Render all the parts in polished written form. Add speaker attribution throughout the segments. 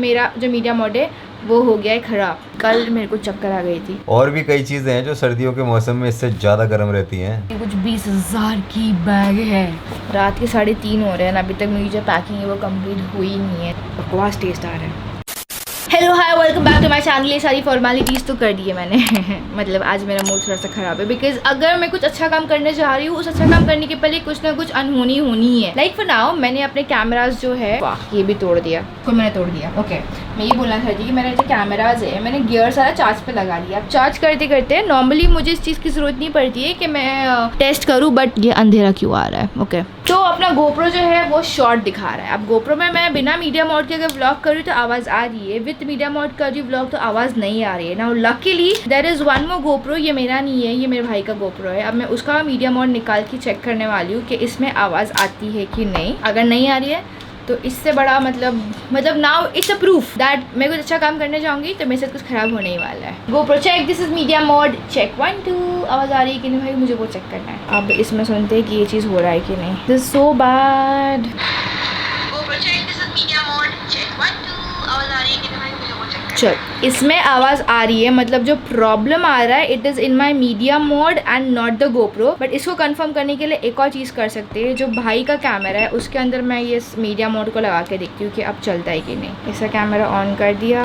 Speaker 1: मेरा जो media mode है वो हो गया है ख़राब। कल मेरे को चक्कर आ गई थी।
Speaker 2: और भी कई चीज़ें हैं जो सर्दियों के मौसम में इससे ज़्यादा गर्म रहती हैं।
Speaker 1: कुछ 20,000 की बैग है। रात के 3:30 हो रहे हैं, अभी तक मेरी जो पैकिंग है वो कंप्लीट हुई नहीं है। बकवास टेस्ट आ रहा है। Hello hi welcome back to my channel. ये सारी फॉर्मेलिटीज़ तो कर दी है मैंने मतलब आज मेरा मूड थोड़ा सा ख़राब है बिकॉज अगर मैं कुछ अच्छा काम करने जा रही हूँ, उस अच्छा काम करने के पहले कुछ ना कुछ अनहोनी होनी है। लाइक फॉर नाउ मैंने अपने कैमराज जो है, वाह ये भी तोड़ दिया, तो मैंने तोड़ दिया। ओके मैं ये बोलना चाहती कि मेरे जो कैमराज है मैंने गियर सारा चार्ज पे लगा दिया। अब चार्ज करते करते नॉर्मली मुझे इस चीज़ की ज़रूरत नहीं पड़ती है कि मैं टेस्ट करूँ, बट ये अंधेरा क्यों आ रहा है। ओके तो अपना गोप्रो जो है वो शॉर्ट दिखा रहा है। अब गोप्रो में मैं बिना मीडिया मोड के अगर व्लॉग करूँ तो आवाज़ आ रही है, विद मीडिया मोड कर रही व्लॉग तो आवाज़ नहीं आ रही है ना। Luckily there is one more GoPro, ये मेरा नहीं है, ये मेरे भाई का गोप्रो है। अब मैं उसका मीडिया मोड निकाल के चेक करने वाली हूँ कि इसमें आवाज़ आती है कि नहीं। अगर नहीं आ रही है तो इससे बड़ा मतलब now it's a proof that मैं कुछ अच्छा काम करने जाऊंगी तो मेरे साथ कुछ खराब होने ही वाला है। GoPro check, this is media mode check 1 2। आवाज़ आ रही है कि नहीं भाई, मुझे वो चेक करना है। अब इसमें सुनते हैं कि ये चीज़ हो रहा है कि नहीं। This is so bad. GoPro check, this is media mode check 1 2। आवाज़ आ रही है कि नहीं भाई, मुझे वो चेक करना है। चल इसमें आवाज़ आ रही है, मतलब जो प्रॉब्लम आ रहा है it is in my media mode and not the GoPro. But इसको कंफर्म करने के लिए एक और चीज़ कर सकते हैं, जो भाई का कैमरा है उसके अंदर मैं ये मीडिया मोड को लगा के देखती हूँ कि अब चलता है कि नहीं। इसका कैमरा ऑन कर दिया,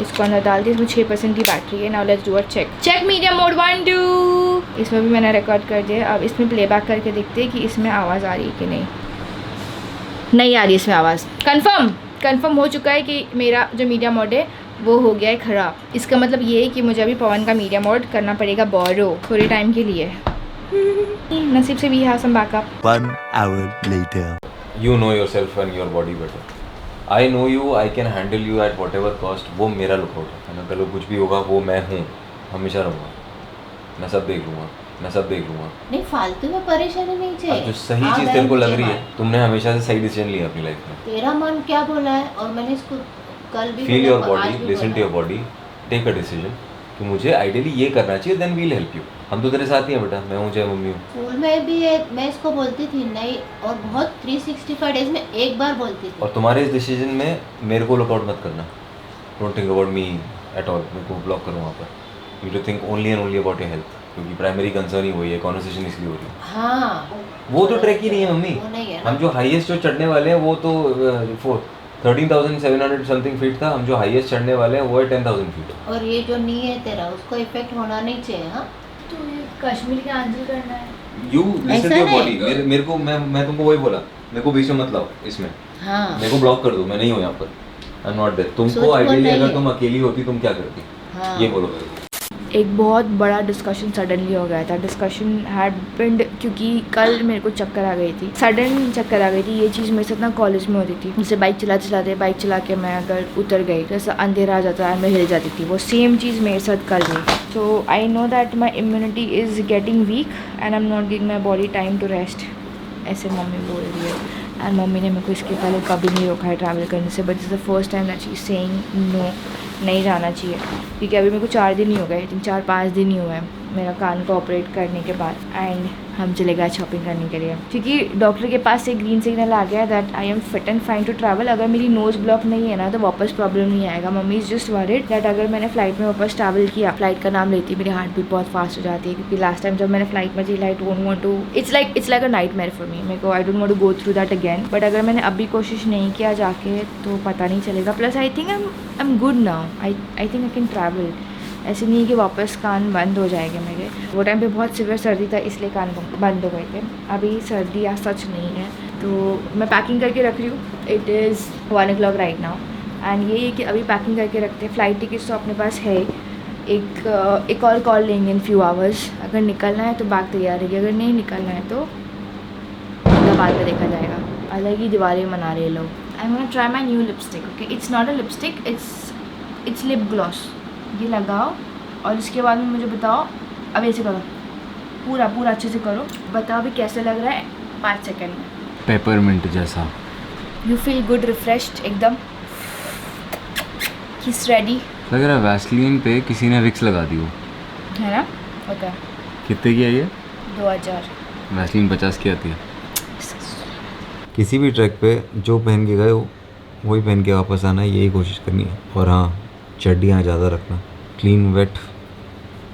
Speaker 1: इसको अंदर डाल दिया, इसमें 6% की बैटरी है। Now let's do a check media mode 1 2। इसमें भी मैंने रिकॉर्ड कर दिया। अब इसमें प्लेबैक करके देखते हैं कि इसमें आवाज़ आ रही है कि नहीं। नहीं आ रही इसमें आवाज़। कंफर्म हो चुका है कि मेरा जो मीडिया मोड है वो हो गया है ख़राब। इसका मतलब ये है कि मुझे अभी पवन का मीडिया मोड करना पड़ेगा बोरो थोड़े टाइम के लिए। नसीब से भी है सम backup.
Speaker 2: 1 hour later.
Speaker 3: You know yourself and your body better. I know you, I can handle you at whatever cost. वो मेरा लुकआउट है ना। कल कुछ भी होगा वो मैं हूँ, हमेशा रहूँगा। मैं सब देख लूँगा।
Speaker 4: नहीं फालतू में परेशानी नहीं चाहिए।
Speaker 3: जो सही चीज़ तेरे को लग रही है, तुमने हमेशा से सही डिसीजन लिया अपनी लाइफ में।
Speaker 4: तेरा मन क्या बोला है और मैंने इसको कल भी
Speaker 3: feel your body, listen to your body, take a decision कि मुझे आइडियली ये करना चाहिए, देन वील हेल्प यू। हम तो तेरे साथ ही हैं बेटा, मैं हूँ चाहे मम्मी हूँ।
Speaker 4: स्कूल में भी मैं इसको बोलती थी नहीं, और बहुत 365 डेज में एक बार बोलती थी।
Speaker 3: और तुम्हारे इस डिसीजन में मेरे को लुकआउट मत करना। Don't think about me at all. मेरे को ब्लॉक करो वहाँ पर। You too think only and only about your health, क्योंकि प्राइमरी कंसर्न ही वही है। कॉन्वर्सेशन इसलिए हो रही है।
Speaker 4: हाँ
Speaker 3: वो तो ट्रैक ही नहीं है मम्मी।
Speaker 4: वो नहीं है।
Speaker 3: हम जो हाईएस्ट जो चढ़ने वाले हैं वो तो 13,700 समथिंग फीट था। हम जो हाईएस्ट चढ़ने वाले हैं वो है 10,000 फीट।
Speaker 4: और ये जो नी है तेरा, उसको इफेक्ट होना नहीं चाहिए। हाँ
Speaker 1: तो ये कश्मीर कैंसिल करना है।
Speaker 3: यू लिसन टू योर
Speaker 4: नहीं।
Speaker 3: बॉडी। मेरे को मैं तुमको वही बोला, मेरे को बीच में मत लाओ इसमें।
Speaker 4: हाँ
Speaker 3: मेरे को ब्लॉक कर दो, मैं नहीं हूँ यहाँ पर। I am not there. तुमको
Speaker 4: सोच
Speaker 3: आइडियली
Speaker 4: नहीं
Speaker 3: अगर
Speaker 4: है।
Speaker 3: तुम अकेली होती तुम क्या करती,
Speaker 4: हाँ
Speaker 3: ये बोलो मेरे को।
Speaker 1: एक बहुत बड़ा डिस्कशन सडनली हो गया था। डिस्कशन हैपेंड क्योंकि कल मेरे को चक्कर आ गई थी, सडन चक्कर आ गई थी। ये चीज़ मेरे साथ ना कॉलेज में होती थी। जैसे बाइक चला के मैं अगर उतर गई तो ऐसा अंधेरा आ जाता है, मैं हिल जाती थी। वो सेम चीज़ मेरे साथ कल हुई। So I know that my immunity is getting weak and I am not giving my body time to rest, ऐसे मम्मी बोल रही है। एंड मम्मी ने मेरे को इसके पहले कभी नहीं रोका है ट्रैवल करने से, but is the first time that she is saying no, नहीं जाना चाहिए। क्योंकि अभी मेरे को 4 दिन ही हो गए, 4-5 दिन ही हुए हैं मेरा कान को ऑपरेट करने के बाद। एंड हम चले गए शॉपिंग करने के लिए, क्योंकि डॉक्टर के पास से ग्रीन सिग्नल आ गया that I am fit and fine to travel. अगर मेरी नोज़ ब्लॉक नहीं है ना तो वापस प्रॉब्लम नहीं आएगा। Mummy is just worried that अगर मैंने फ्लाइट में वापस ट्रैवल किया, फ्लाइट का नाम लेती मेरी हार्ट बीट बहुत फास्ट हो जाती है। क्योंकि लास्ट टाइम जब मैंने फ्लाइट में थी, I don't want to, it's like a nightmare for me. मेरे को I don't want to go through that again. But अगर मैंने अभी कोशिश नहीं किया जाके तो पता नहीं चलेगा। Plus I think I am good now. I think I can travel. ऐसे नहीं कि वापस कान बंद हो जाएंगे मेरे। वो टाइम पे बहुत सीवियर सर्दी था इसलिए कान बंद हो गए थे। अभी सर्दी या सच नहीं है, तो मैं पैकिंग करके रख रही हूँ। It is 1 o'clock right now and ये है कि अभी पैकिंग करके रखते हैं। फ़्लाइट टिकट्स तो अपने पास है। एक और कॉल लेंगे इन फ्यू आवर्स। अगर निकलना है तो बैग तैयार रहेगी, अगर नहीं निकलना है तो बाद में देखा जाएगा। अलग ही दिवाली मना रहे लोग। आई am gonna try my new lipstick. Okay, it's not a lipstick, it's lip gloss. ये लगाओ और इसके बाद में मुझे बताओ। अब ऐसे करो, पूरा अच्छे से करो। बताओ अभी कैसे लग रहा है 5 सेकेंड में।
Speaker 3: पेपरमिंट जैसा।
Speaker 1: यू फील गुड, रिफ्रेश्ड एकदम। किस रेडी
Speaker 3: लग रहा है वैसलीन पे किसी ने विक्स लगा दी हो,
Speaker 1: है ना? ओके,
Speaker 3: कितने की है ये?
Speaker 1: 2000।
Speaker 3: वैसलीन 50 की आती है।
Speaker 2: किसी भी ट्रैक पे जो पहन के गए हो वही पहन के वापस आना है, यही कोशिश करनी है। और हाँ, चड्डियाँ ज़्यादा रखना, क्लीन वेट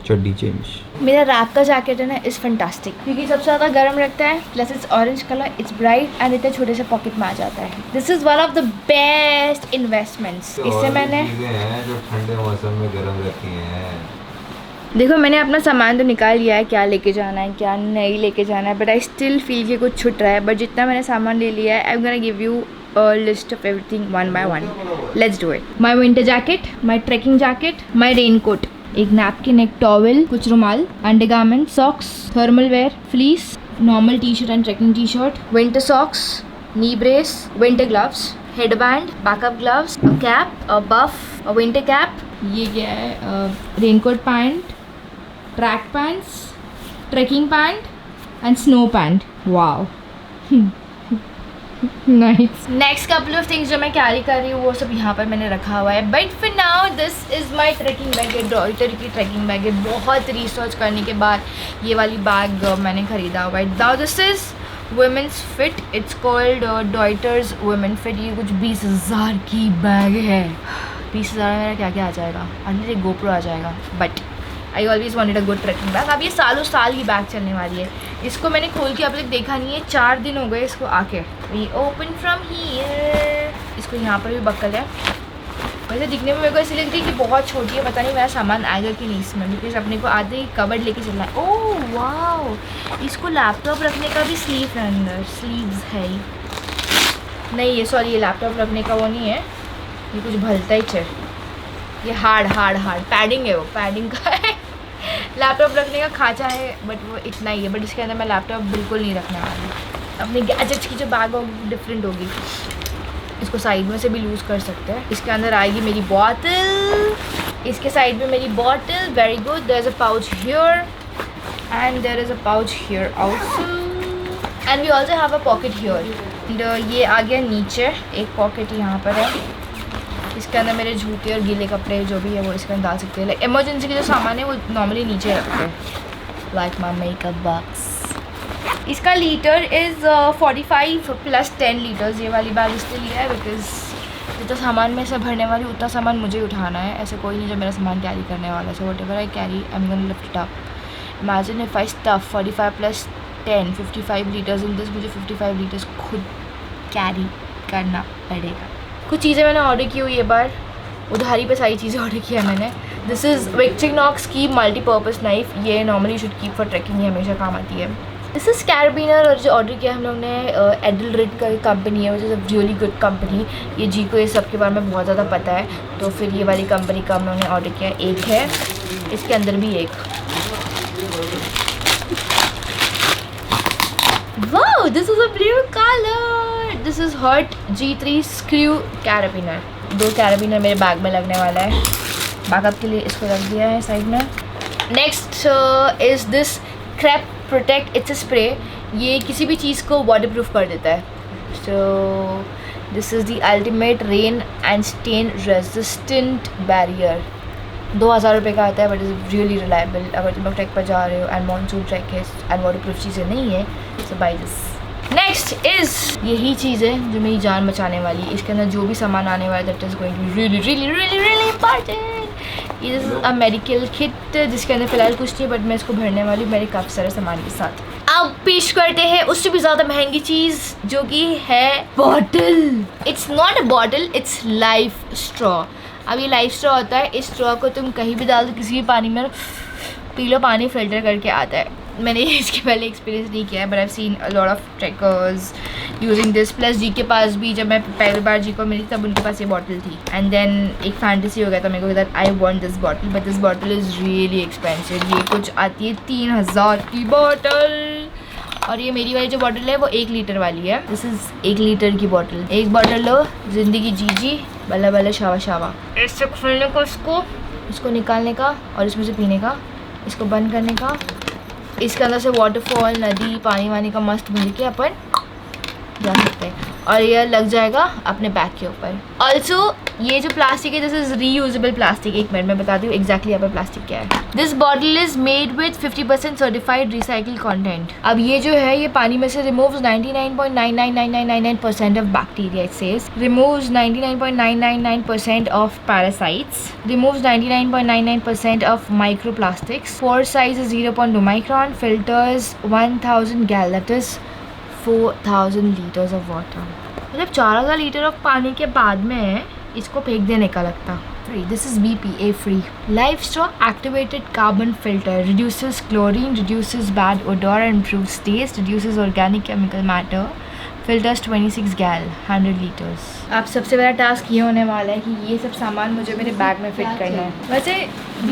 Speaker 2: चड्डी चेंज।
Speaker 1: मेरा रैप का जैकेट है ना इज़ फैंटास्टिक, क्योंकि सबसे ज़्यादा गर्म रखता है, plus it's orange colour, it's bright and इतने छोटे से पॉकेट में आ जाता है। This is one of the best investments. इससे मैंने
Speaker 2: जो ठंडे मौसम में गर्म रहती हैं।
Speaker 1: देखो मैंने अपना सामान तो निकाल लिया है, क्या लेके जाना है क्या नहीं लेके जाना है, बट आई स्टिल फील कि कुछ छुट रहा है। बट जितना मैंने सामान ले लिया है, आई am gonna give you a list of everything one by one. Let's do it. My winter jacket, my trekking jacket, my raincoat, एक napkin, एक towel, कुछ रुमाल, undergarment, socks, thermal wear, fleece, normal t-shirt and trekking t-shirt, winter socks, knee brace, winter gloves, headband, backup gloves, a cap, a buff, a winter cap. ये क्या है? Raincoat pant, track pants, trekking pant and snow pant. Wow. Nice. Next couple of things जो मैं carry कर रही हूँ वो सब यहाँ पर मैंने रखा हुआ है। But for now this is my trekking bag है, डॉयटर की ट्रैकिंग बैग है। बहुत रिसर्च करने के बाद ये वाली बैग मैंने ख़रीदा हुआ है। Now this is women's fit, it's called Deuter's women fit. ये कुछ 20,000 की बैग है। 20,000 में मेरा क्या क्या आ जाएगा? अंदर एक गोप्रो आ जाएगा। But I always wanted a good trekking bag. अब ये सालों साल की बैग चलने वाली है। इसको मैंने खोल के अब तक देखा नहीं है, 4 दिन हो गए इसको आके। We open from here. इसको यहाँ पर भी बक्कल है। वैसे दिखने में मेरे को ऐसी लग रही है कि बहुत छोटी है, पता नहीं मेरा सामान आएगा कि नहीं इसमें, बिकॉज अपने को आते ही कवर्ड लेके चलना है। ओह वाओ, इसको लैपटॉप रखने का भी स्लीव है अंदर, स्लीव्स है ही नहीं। ये सॉरी, ये लैपटॉप रखने का वो नहीं है, ये कुछ भलता ही है। ये हार्ड पैडिंग है, वो पैडिंग का है। लैपटॉप रखने का खांचा है बट वो इतना ही है। बट इसके अंदर मैं लैपटॉप बिल्कुल नहीं रखने वाली। अपने गैजेट्स की जो बैग होगी डिफरेंट होगी। इसको साइड में से भी लूज़ कर सकते हैं। इसके अंदर आएगी मेरी बॉटल, इसके साइड में मेरी bottle. Very good. There is a pouch here and there is a pouch here also and we also have a pocket here. And ये आ गया नीचे, एक पॉकेट यहाँ पर है। इसके अंदर मेरे जूते और गीले कपड़े जो भी है वो इसके अंदर डाल सकते हैं। लाइक इमरजेंसी के जो सामान है वो नॉर्मली नीचे रखते हैं, लाइक माई मेकअप बॉक्स। इसका लीटर इज़ 45 + 10 लीटर्स। ये वाली बैग इसलिए लिया है बिकॉज जितना सामान मैं इसे भरने वाली उतना सामान मुझे उठाना है। ऐसे कोई नहीं जो मेरा सामान कैरी करने वाला है। So what ever I carry I am gonna lift it up. Imagine if I stuff 45 + 10 55 litres in this. मुझे 55 लीटर्स खुद कैरी करना पड़ेगा। कुछ चीज़ें मैंने ऑर्डर की हुई है, बार उधारी पे सारी चीज़ें ऑर्डर किया मैंने। दिस इज़ विक्टरनॉक्स की मल्टीपर्पज़ नाइफ। ये normally should keep for trekking, ये हमेशा काम आती है। This is carabiner. और जो ऑर्डर किया हम लोग ने एडलरिड का कंपनी है, which is a really good company. ये जी को ये सब के बारे में बहुत ज़्यादा पता है, तो फिर ये वाली कंपनी का हम लोग ने ऑर्डर किया। एक है, इसके अंदर भी एक। Wow, this is a blue colour. This is hurt G3 screw carabiner. 2 carabiner मेरे बैग में लगने वाला है। बैकअप के लिए इसको रख दिया है साइड में। Next is this crep protect. It's a spray. ये किसी भी चीज़ को वाटर प्रूफ कर देता है। So this is the ultimate rain and stain resistant barrier. 2000 रुपये का आता है बट इज़ रियली रिलायबल। अगर तुम लोग ट्रैक पर जा रहे हो एंड मॉनसून ट्रैक है एंड वाटर प्रूफ चीज़ें नहीं है, सो बाय दिस। नेक्स्ट इज़ यही चीज़ है जो मेरी जान बचाने वाली है। इसके अंदर जो भी सामान आने वाला है that is going to be really important. ये इज़ अ मेडिकल किट जिसके अंदर फ़िलहाल कुछ नहीं, बट मैं इसको भरने वाली हूँ मेरे काफ़ी सारे सामान के साथ। अब पेश करते हैं उससे भी ज़्यादा महंगी चीज़ जो कि है bottle. It's not a bottle, it's life straw. अब ये लाइफ स्ट्रॉ होता है, इस स्ट्रॉ को तुम कहीं भी डाल दो, किसी भी पानी में पी लो, पानी फ़िल्टर करके आता है। मैंने इसके पहले एक्सपीरियंस नहीं किया है but I seen a lot of trackers using this. Plus जी के पास भी जब मैं पहली बार जी को मिली तब उनके पास ये बॉटल थी एंड देन एक फैंटेसी हो गया था मेरे को that I want this bottle, but this bottle is really expensive. ये कुछ आती है 3000 की बॉटल और ये मेरी वाली जो बॉटल है वो 1 लीटर वाली है। दिस इज़ 1 लीटर की बॉटल। एक बॉटल लो, ज़िंदगी जी बल्ला बल्ला शावा शावा। इससे खोलने को, इसको निकालने का और इसमें से पीने का, इसको बंद करने का, इसके अंदर से वाटरफॉल, नदी, पानी वानी का मस्त मिल के अपन जा सकते हैं और ये लग जाएगा अपने बैग के ऊपर। ऑल्सो ये जो प्लास्टिक है दिस इज रीयूजेबल प्लास्टिक. एक मिनट मैं बताती हूँ एग्जैक्टली यहाँ पर प्लास्टिक क्या है. This bottle is made with 50% certified recycle content. अब ये जो है ये पानी में से removes 99.999999% of bacteria. It says removes 99.999% of parasites, removes 99.99% of microplastics. Pore size is 0.2 micron. Filters 1000 gallon, that is 4000 litres of water. मतलब 4000 लीटर ऑफ पानी के बाद में इसको फेंक देने का लगता. Free. This is BPA free. LifeStraw activated carbon filter reduces chlorine, reduces bad odour, improves taste, reduces organic chemical matter. Filters 26 gallon 100 litres. अब सबसे बड़ा टास्क ये होने वाला है कि ये सब सामान मुझे मेरे बैग में फिट करना है. वैसे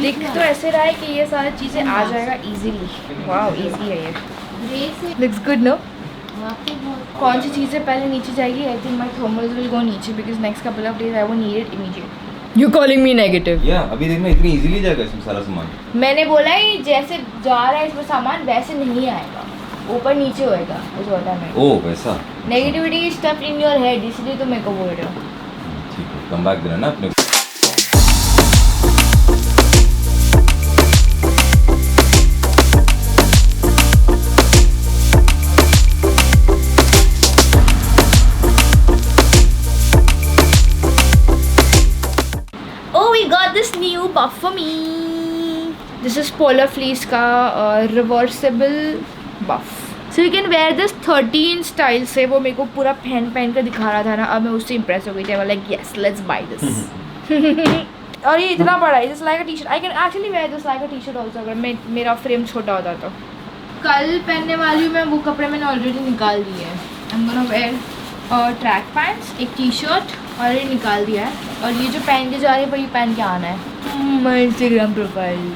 Speaker 1: दिख तो ऐसे रहा है कि ये सारी चीज़ें आ जाएगा इजीली. वाओ इजी है ये. Looks good no. कौन सी चीज़ें पहले नीचे जाएगी? I think my thermals will go नीचे because next couple of days I would need it immediate. You calling me negative?
Speaker 3: या अभी देखना इतनी इजीली जाएगा इसमें सारा सामान.
Speaker 1: मैंने बोला ही जैसे जा रहा है इसमें सामान वैसे नहीं आएगा, ऊपर नीचे होएगा. उस ऑर्डर में.
Speaker 3: ओह वैसा.
Speaker 1: Negativity is stuff in your head, इसलिए तो मेरे को बोल रहे हो.
Speaker 3: ठीक है कम बैक देना ना अपने.
Speaker 1: This new buff for me. This is Polar Fleece का reversible buff. So you can wear this 13 style से. वो मेरे को पूरा पहन कर दिखा रहा था ना, अब मैं उससे impress हो गई थी. I was like yes let's buy this. और ये इतना बड़ा है, just like a t-shirt. I can actually wear this like a t-shirt also अगर मेरा फ्रेम छोटा होता तो. कल पहनने वाली हूँ मैं वो कपड़े मैंने ऑलरेडी निकाल दिए हैं. I'm gonna wear track pants, एक टी-शर्ट और ये निकाल दिया है. और ये जो पहन के जा रही है पर ये पहन के आना है माय इंस्टाग्राम प्रोफाइल.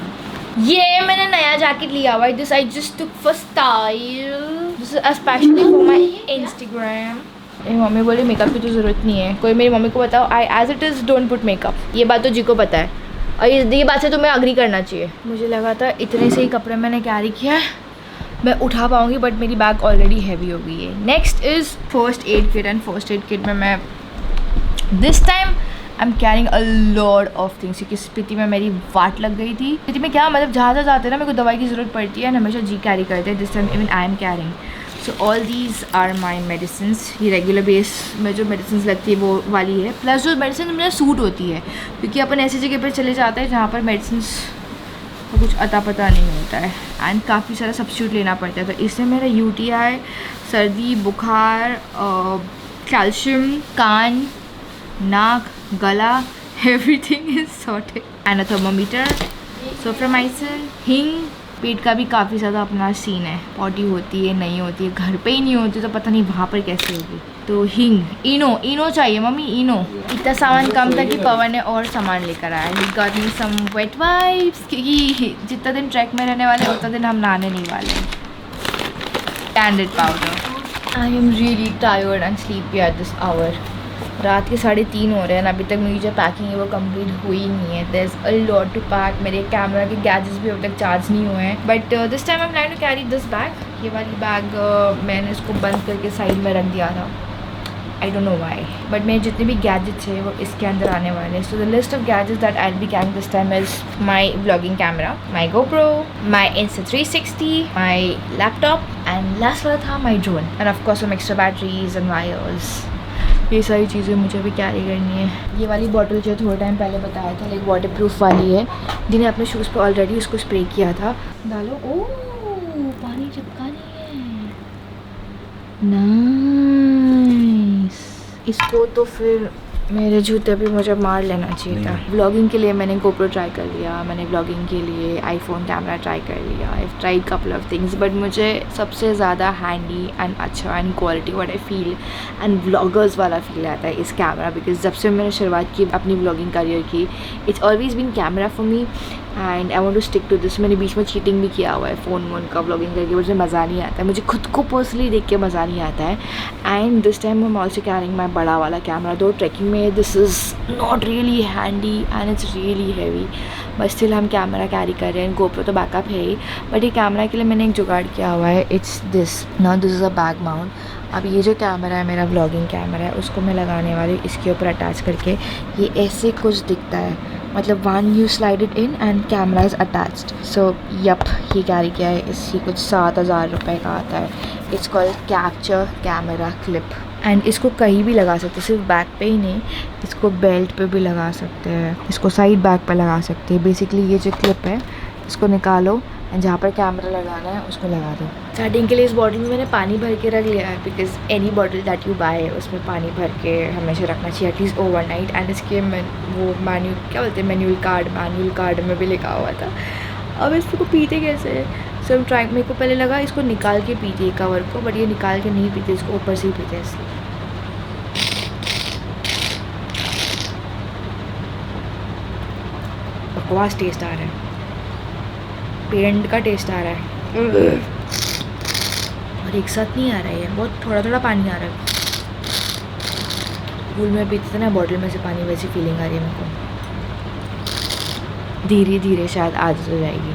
Speaker 1: ये मैंने नया जैकेट लिया हुआ है. This I just took for style. This is specially for my Instagram. मेरी मम्मी बोली मेकअप की तो ज़रूरत नहीं है. कोई मेरी मम्मी को बताओ I as it is don't put makeup. ये बात तो जी को पता है और ये बात से तुम्हें अग्री करना चाहिए. मुझे लगा था इतने से ही कपड़े मैंने कैरी किया है मैं उठा पाऊँगी बट मेरी बैग ऑलरेडी हैवी हो गई है. Next is first aid kit. And first aid kit में मैं this time I am carrying a lot of things क्योंकि स्पीति में मेरी वाट लग गई थी. स्पीति में क्या मतलब जहाँ जाते हैं ना मेरे को दवाई की ज़रूरत पड़ती है एंड हमेशा जी कैरी करते हैं. This time even I am carrying. So all these are my medicines. ये रेगुलर बेस में जो मेडिसिन लगती है वो वाली है. प्लस जो मेडिसिन मुझे सूट होती है क्योंकि अपन ऐसी जगह पर चले जाते हैं जहाँ पर मेडिसिन तो कुछ अता पता नहीं होता है एंड काफ़ी सारा सब्स्टिट्यूट लेना पड़ता है. तो इससे मेरा UTI, सर्दी, बुखार, कैल्शियम, कान, नाक, गला, everything is sorted. And a thermometer, Soframycin, हिंग. पेट का भी काफ़ी ज़्यादा अपना सीन है. पॉटी होती है नहीं होती है, घर पे ही नहीं होती तो पता नहीं वहाँ पर कैसे होगी. तो हिंग, इनो चाहिए मम्मी, इनो. इतना सामान कम था कि पवन ने और सामान लेकर आया. He got me some wet wipes क्योंकि जितना दिन ट्रैक में रहने वाले उतना दिन हम नहाने नहीं वाले. Candid powder. I am really tired and sleepy at this hour. रात के 3:30 हो रहे हैं. अभी तक मेरी जो पैकिंग है वो कंप्लीट हुई नहीं है. There is a lot to pack. मेरे कैमरा के गैजेट्स भी अभी तक चार्ज नहीं हुए हैं. But this time I am planning to carry this bag. ये वाली बैग मैंने इसको बंद करके साइड में रख दिया था. I don't know why but मेरे जितने भी गैजेट्स हैं वो इसके अंदर आने वाले हैं. So the list of gadgets that I will be carrying this time is my vlogging camera, my GoPro, my Insta360, my laptop and last वाला था my drone and of course some extra batteries and wires. ये सारी चीज़ें मुझे भी carry करनी है. ये वाली बॉटल जो थोड़ा टाइम पहले बताया था लाइक वाटर प्रूफ वाली है जिन्हें अपने शूज़ पे ऑलरेडी उसको स्प्रे किया था. डालो. ओह पानी चिपका नहीं है. नाइस. इसको तो फिर मेरे जूते भी मुझे मार लेना चाहिए था. व्लॉगिंग के लिए मैंने GoPro ट्राई कर लिया. मैंने व्लॉगिंग के लिए आईफोन कैमरा ट्राई कर लिया. I tried couple of things but मुझे सबसे ज़्यादा हैंडी एंड अच्छा and quality what I feel and vloggers वाला फील आता है इस कैमरा. बिकॉज जब से मैंने शुरुआत की अपनी व्लॉगिंग करियर की it's always been camera for me and I want to stick to this. मैंने बीच में चीटिंग भी किया हुआ है फ़ोन का व्लॉगिंग करके. मुझे मज़ा नहीं आता है. मुझे खुद को पर्सनली देख के मज़ा नहीं आता है. And this time I am also carrying my बड़ा वाला कैमरा. दो ट्रैकिंग में this is not really handy and it's really heavy but still हम कैमरा कैरी कर रहे हैं. GoPro तो बैकअप है ही बट ये कैमरा के लिए मैंने एक जुगाड़ किया हुआ है. It's this. Now this is a back mount. अब ये जो कैमरा है मेरा व्लॉगिंग कैमरा है, उसको मैं लगाने वाली हूँ इसके ऊपर अटैच करके। ये ऐसे कुछ दिखता है, मतलब when you slide it in and camera is attached. So yup, ये कैरी किया है। इसकी कुछ 7,000 रुपये का आता है। It's called capture camera clip and इसको कहीं भी लगा सकते हैं, सिर्फ बैक पे ही नहीं, इसको बेल्ट पे भी लगा सकते हैं, इसको साइड बैक पे लगा सकते हैं। बेसिकली ये जो क्लिप है इसको निकालो एंड जहाँ पर कैमरा लगाना है उसको लगा दो। स्टार्टिंग के लिए इस बॉटल में मैंने पानी भर के रख लिया है, because any bottle that you buy उसमें पानी भर के हमेशा रखना चाहिए एटलीस्ट ओवरनाइट। एंड इसके वो मैन्यू क्या बोलते हैं, मैनुअल कार्ड में भी लिखा हुआ था। अब इसको पीते कैसे, सो हम ट्राई, मेरे को पहले लगा इसको निकाल के पीते कवर को, बट ये निकाल के नहीं पीते, इसको ऊपर से ही पीते इसलिए। बकवास टेस्ट आ रहा है, पेंट का टेस्ट आ रहा है और एक साथ नहीं आ रहा है, बहुत थोड़ा थोड़ा पानी आ रहा है। स्कूल में पीते थे ना बॉटल में से पानी, वैसी फीलिंग आ रही है मेरे को। धीरे धीरे शायद आदत हो जाएगी।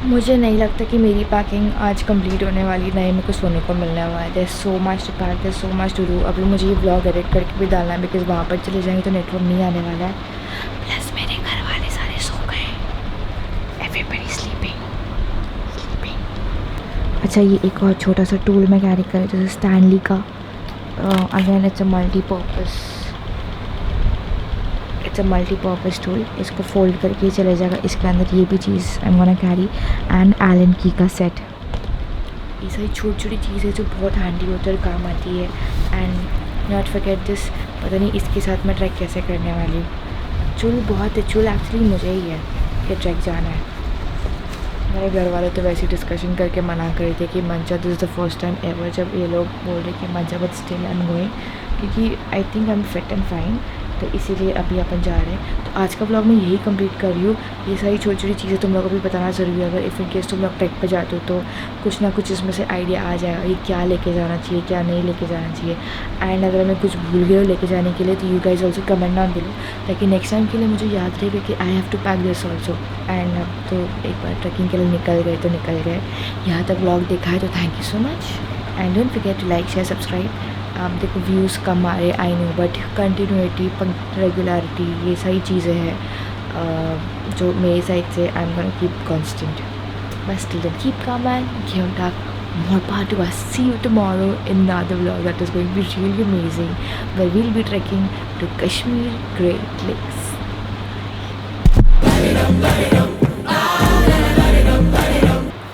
Speaker 1: मुझे नहीं लगता कि मेरी पैकिंग आज कंप्लीट होने वाली, नहीं मेरे को सोने को मिलने वाला है। There so much to pack, there so much to do. अभी मुझे ये ब्लॉग एडिट करके भी डालना है, बिकॉज वहाँ पर चले जाएंगे तो नेटवर्क नहीं आने वाला है। प्लस मेरे घर वाले सारे सो गए, एवरीबॉडी स्लीपिंग। अच्छा, ये एक और छोटा सा टूल मैं कैरी कर, जैसे स्टैनली का, again it's a multipurpose tool. इसको फोल्ड करके चले जाएगा, इसके अंदर ये भी चीज़ I am gonna carry, and Allen key का सेट। ये सारी छोटी छोटी चीज़ें जो बहुत हैंडी होती है और काम आती है। एंड नॉट फॉरगेट दिस, पता नहीं इसके साथ मैं ट्रैक कैसे करने वाली हूँ। चूल बहुत है, चूल एक्चुअली मुझे ही है कि ट्रैक जाना है। मेरे घर वाले तो वैसे डिस्कशन करके मना कर रहे थे कि मंचा, this is the first time ever जब ये लोग बोल रहे कि मंचा, but still I am going, क्योंकि I think I am fit and fine, तो इसीलिए अभी अपन जा रहे हैं। तो आज का ब्लॉग मैं यही कंप्लीट कर रही हूँ। ये सारी छोटी छोटी चीज़ें तुम लोगों को भी बताना ज़रूरी है, अगर इफ़ इन केस तुम लोग ट्रैक पे जाते हो तो कुछ ना कुछ इसमें से आइडिया आ जाएगा, ये क्या लेके जाना चाहिए, क्या नहीं लेके जाना चाहिए। एंड अगर मैं कुछ भूल गई हो लेके जाने के लिए तो you guys also comment down below, ताकि नेक्स्ट टाइम के लिए मुझे याद रहे कि I have to pack this also. And अब तो एक बार ट्रैकिंग के लिए निकल गए तो निकल गए। यहाँ तक ब्लॉग देखा है तो thank you so much, and don't forget to like share subscribe. देखो व्यूज़ कम आ रहे, I know, but continuity, regularity, ये सारी चीज़ें हैं जो मेरी साइड से I am gonna keep constant. बस till then keep calm and give up, more power to us. See you tomorrow in another vlog that is going to be really amazing, where we'll be trekking to Kashmir Great Lakes.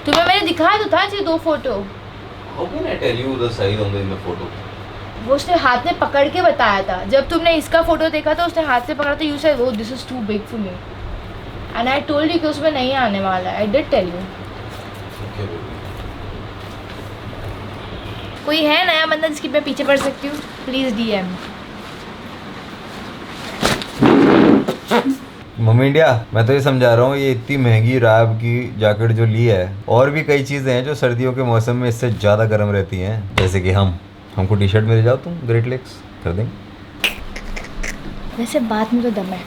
Speaker 1: तुम्हें मैंने दिखाया तो था जी 2 photo.
Speaker 3: How can I tell you the size on the photo?
Speaker 1: वो उसने हाथ में पकड़ के बताया था। जब तुमने इसका फोटो देखा था उसने हाथ से पकड़ा था, यू सेड वो this is too big for me, and I told you कि उसमें नहीं आने वाला है। I did tell you.
Speaker 3: Okay, baby.
Speaker 1: कोई है नया बंदा जिसकी मैं पीछे पड़ सकती हूँ, प्लीज़ DM।
Speaker 2: मम्मी इंडिया, मैं तो ये समझा रहा हूँ, ये इतनी महंगी राब की जैकेट जो ली है, और भी कई चीज़ें हैं जो सर्दियों के मौसम में इससे ज़्यादा गर्म रहती हैं, जैसे कि हमको टी शर्ट मिल जाओ तुम ग्रेट लेक्स कर देंगे।
Speaker 1: वैसे बात में तो दम है।